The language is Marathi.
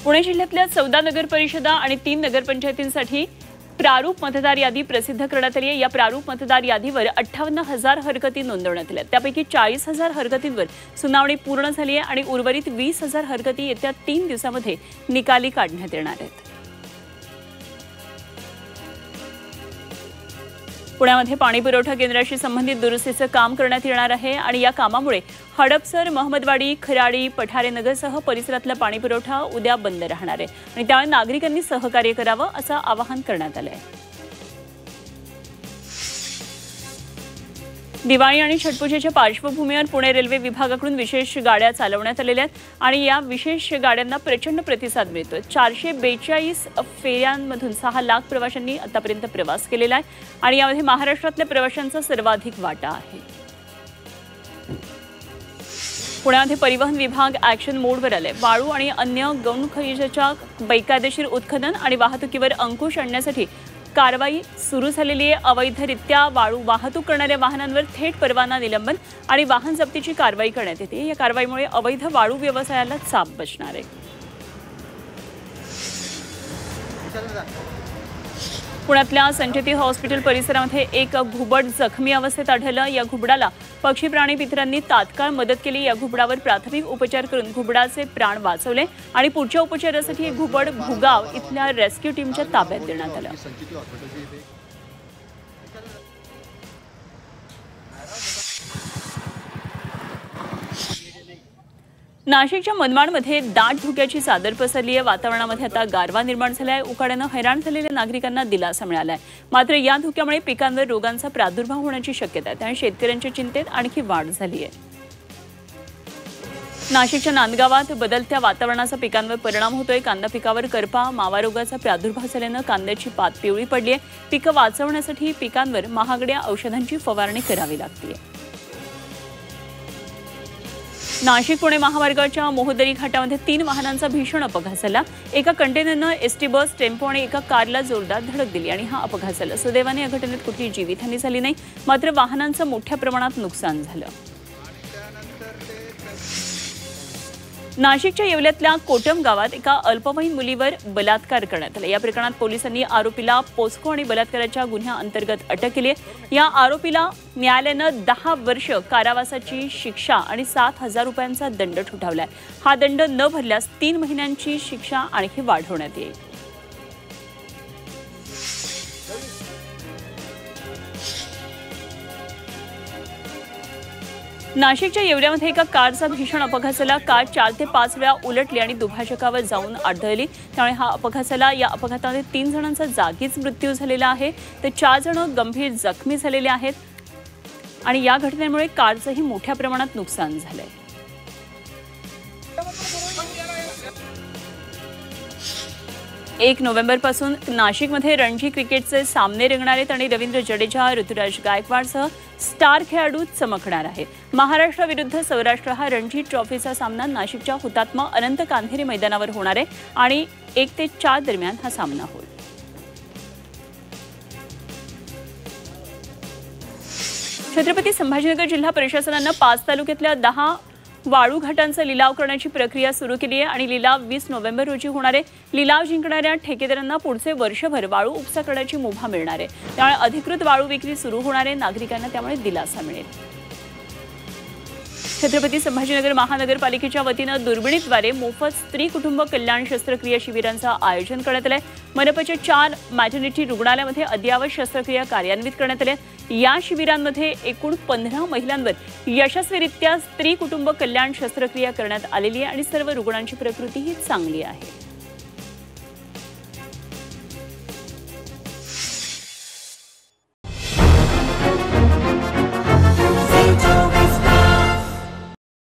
पुणे जिल्ह्यातल्या 14 नगर परिषदा आणि 3 नगरपंचायतींसाठी प्रारूप मतदार यादी प्रसिद्ध करण्यात आली आहे। या प्रारूप मतदार यादीवर 58,000 हरकती नोंदवण्यात आल्या। त्यापैकी 40,000 हरकतींवर सुनावणी पूर्ण झाली आहे आणि उर्वरित 20,000 हरकती येत्या 3 दिवसांमध्ये निकाली काढण्यात येणार आहेत। पुण्यामध्ये पाणी पुरवठा केंद्राशी संबंधित दुरुस्तीचं काम करण्यात येणार आहे आणि या कामामुळे हडपसर, महमदवाडी, खराडी, पठारेनगरसह परिसरातला पाणी पुरवठा उद्या बंद राहणार आहे आणि त्यामुळे नागरिकांनी सहकार्य करावं असं आवाहन करण्यात आलं आहे। दिवाळी आणि छठपूजेच्या पार्श्वभूमीवर पुणे रेल्वे विभागाकडून विशेष गाड्या चालवण्यात आलेल्या आहेत आणि या विशेष गाड्यांना प्रचंड प्रतिसाद मिळतोय। 442 फेऱ्यांमधून 6 लाख प्रवाशांनी आतापर्यंत प्रवास केलेला आहे आणि यामध्ये महाराष्ट्रातल्या प्रवाशांचा सर्वाधिक वाटा आहे। पुण्यामध्ये परिवहन विभाग ॲक्शन मोडवर आले। वाळू आणि अन्य गौण खनिजाच्या बेकायदेशीर उत्खनन आणि वाहतुकीवर अंकुश आणण्यासाठी कारवाई सुरू झालेली आहे। अवैधरित्या वाळू वाहतूक करणाऱ्या वाहनांवर थेट परवाना निलंबन आणि वाहन जप्तीची कारवाई करण्यात येते। या कारवाईमुळे अवैध वाळू व्यवसायाला चाप बसणार आहे। पुण्यातल्या संचेती हॉस्पिटल परिसरामध्ये एक घुबड जखमी अवस्थेत आढळलं। या घुबडाला पक्षी प्राणी मित्रांनी तात्काळ मदत केली। या घुबडावर प्राथमिक उपचार करून घुबडाचे प्राण वाचवले आणि पुढच्या उपचारासाठी घुबड भुगाव इथल्या रेस्क्यू टीमच्या ताब्यात देण्यात आलं। नाशिकच्या मनमाडमध्ये दाट धुक्याची चादर पसरली आहे। वातावरणामध्ये आता गारवा निर्माण झाला आहे। उकाड्यानं हैराण झालेल्या नागरिकांना दिलासा मिळाला आहे। मात्र या धुक्यामुळे पिकांवर रोगांचा प्रादुर्भाव होण्याची शक्यता आहे। त्यामुळे शेतकऱ्यांच्या चिंतेत आणखी वाढ झाली आहे। नाशिकच्या नांदगावात बदलत्या वातावरणाचा पिकांवर परिणाम होतोय। कांदा पिकावर करपा, मावा रोगाचा प्रादुर्भाव झाल्यानं कांद्याची पात पिवळी पडली आहे। पिकं वाचवण्यासाठी पिकांवर महागड्या औषधांची फवारणी करावी लागते। नाशिक पुणे महामार्गाच्या मोहदरी घाटामध्ये 3 वाहनांचा भीषण अपघात झाला। एका कंटेनरनं एसटी बस, टेम्पो आणि एका कारला जोरदार धडक दिली आणि हा अपघात झाला। सुदैवाने या घटनेत कुठलीही जीवितहानी झाली नाही, मात्र वाहनांचं मोठ्या प्रमाणात नुकसान झालं। नाशिकच्या येवल्यातल्या कोटम गावात एका अल्पवयीन मुलीवर बलात्कार करण्यात आला। या प्रकरणात पोलिसांनी आरोपीला पोस्को आणि बलात्काराच्या गुन्ह्याअंतर्गत अटक केली आहे। या आरोपीला न्यायालयानं 10 वर्ष कारावासाची शिक्षा आणि 7,000 रुपयांचा दंड ठोठावलाय। हा दंड न भरल्यास 3 महिन्यांची शिक्षा आणखी वाढवण्यात येईल। नाशिकच्या येवल्यामध्ये एका कारचा भीषण अपघात झाला। कार 4 ते 5 वेळा उलटली आणि दुभाजकावर जाऊन आदळली, त्यामुळे हा अपघात झाला। या अपघातामध्ये 3 जणांचा जागीच मृत्यू झालेला आहे तर 4 जण गंभीर जखमी झालेले आहेत आणि या घटनेमुळे कारचंही मोठ्या प्रमाणात नुकसान झालंय। 1 नोव्हेंबरपासून नाशिकमध्ये रणजी क्रिकेटचे सामने रंगणार आहेत आणि रवींद्र जडेजा, ऋतुराज गायकवाडसह स्टार खेळाडू चमकणार आहेत। महाराष्ट्राविरुद्ध सौराष्ट्र हा रणजी ट्रॉफीचा सामना नाशिकच्या हुतात्मा अनंत कान्हेरे मैदानावर होणार आहे आणि 1 ते 4 दरम्यान हा सामना होईल। छत्रपती संभाजीनगर जिल्हा प्रशासनानं 5 तालुक्यातल्या 10 वाळू घाटांचा लिलाव करण्याची प्रक्रिया सुरू केली आहे आणि लिलाव 20 नोव्हेंबर रोजी होणार आहे। लिलाव जिंकणाऱ्या ठेकेदारांना पुढचे वर्षभर वाळू उपसा करण्याची मुभा मिळणार आहे। त्यामुळे अधिकृत वाळू विक्री सुरू होणार आहे। नागरिकांना त्यामुळे दिलासा मिळेल। छत्रपती संभाजीनगर महानगरपालिकेच्या वतीनं दुर्बिणीद्वारे मोफत स्त्री कुटुंब कल्याण शस्त्रक्रिया शिबिरांचं आयोजन करण्यात आलं आहे। मनपाच्या 4 मॅटर्निटी रुग्णालयामध्ये अद्ययावत शस्त्रक्रिया कार्यान्वित करण्यात आल्या। या शिबिरांमध्ये एकूण 15 महिलांवर यशस्वीरित्या स्त्री कुटुंब कल्याण शस्त्रक्रिया करण्यात आलेली आहे आणि सर्व रुग्णांची प्रकृतीही चांगली आहे।